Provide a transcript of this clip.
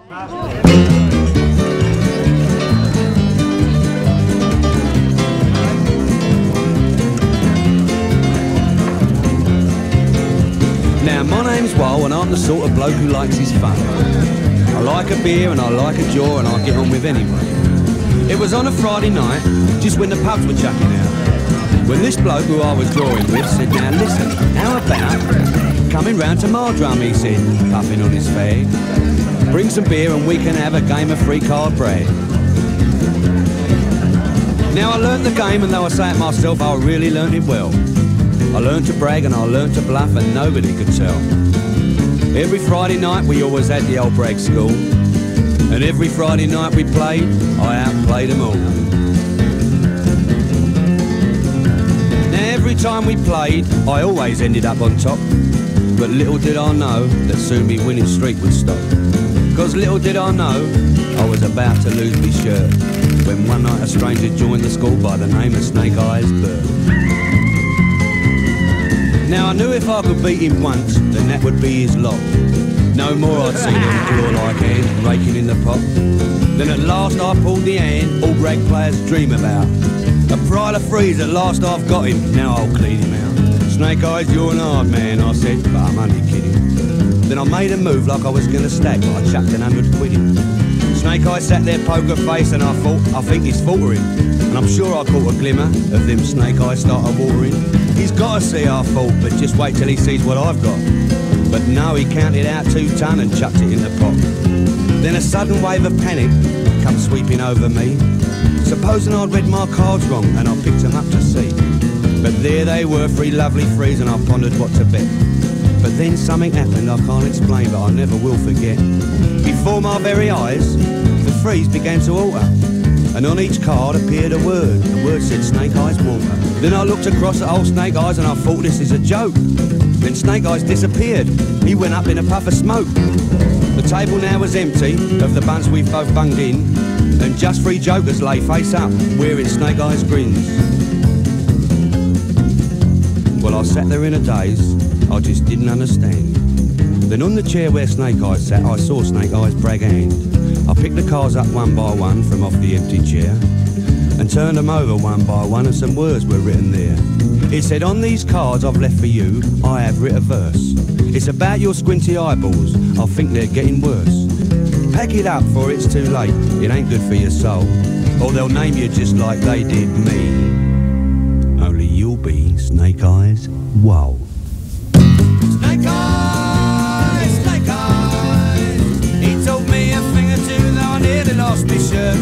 Now, my name's Wal, and I'm the sort of bloke who likes his fun. I like a beer and I like a jaw, and I get on with anyone. It was on a Friday night, just when the pubs were chucking out, when this bloke who I was drawing with said, "Now listen, how about coming round to my drum," he said, puffing on his fag. "Bring some beer and we can have a game of free card brag." Now I learnt the game, and though I say it myself, I really learnt it well. I learnt to brag and I learnt to bluff, and nobody could tell. Every Friday night we always had the old brag school, and every Friday night we played, I outplayed them all. Now every time we played, I always ended up on top, but little did I know that soon me winning streak would stop. 'Cause little did I know I was about to lose me shirt, when one night a stranger joined the school by the name of Snake Eyes Bert. Now I knew if I could beat him once, then that would be his lot. No more I'd seen him claw-like hand raking in the pot. Then at last I pulled the hand all brag players dream about. A pride of freeze, at last I've got him, now I'll clean him out. "Snake Eyes, you're an hard man," I said, but I'm only kidding. Then I made a move like I was gonna stack, but I chucked 100 quid in. Snake Eyes sat there poker face, and I thought, I think he's faltering. And I'm sure I caught a glimmer of them Snake Eyes started watering. He's gotta see our fault, but just wait till he sees what I've got. But no, he counted out 2 ton and chucked it in the pot. Then a sudden wave of panic come sweeping over me. Supposing I'd read my cards wrong, and I picked them up to see. But there they were, 3 lovely threes, and I pondered what to bet. But then something happened I can't explain, but I never will forget. Before my very eyes, the threes began to alter, and on each card appeared a word. The word said Snake Eyes Water. Then I looked across at old Snake Eyes, and I thought, this is a joke. Then Snake Eyes disappeared. He went up in a puff of smoke. The table now was empty of the bunch we've both bunged in, and just 3 jokers lay face up, wearing Snake Eyes grins. Well, I sat there in a daze, I just didn't understand. Then on the chair where Snake Eyes sat, I saw Snake Eyes brag hand. I picked the cards up one by one from off the empty chair, and turned them over one by one, and some words were written there. It said, "On these cards I've left for you, I have writ a verse. It's about your squinty eyeballs, I think they're getting worse. Pack it up, for it's too late, it ain't good for your soul, or they'll name you just like they did me. Only you'll be Snake Eyes Wal." Snake Eyes, Snake Eyes, he told me a thing or two, though I nearly lost my shirt.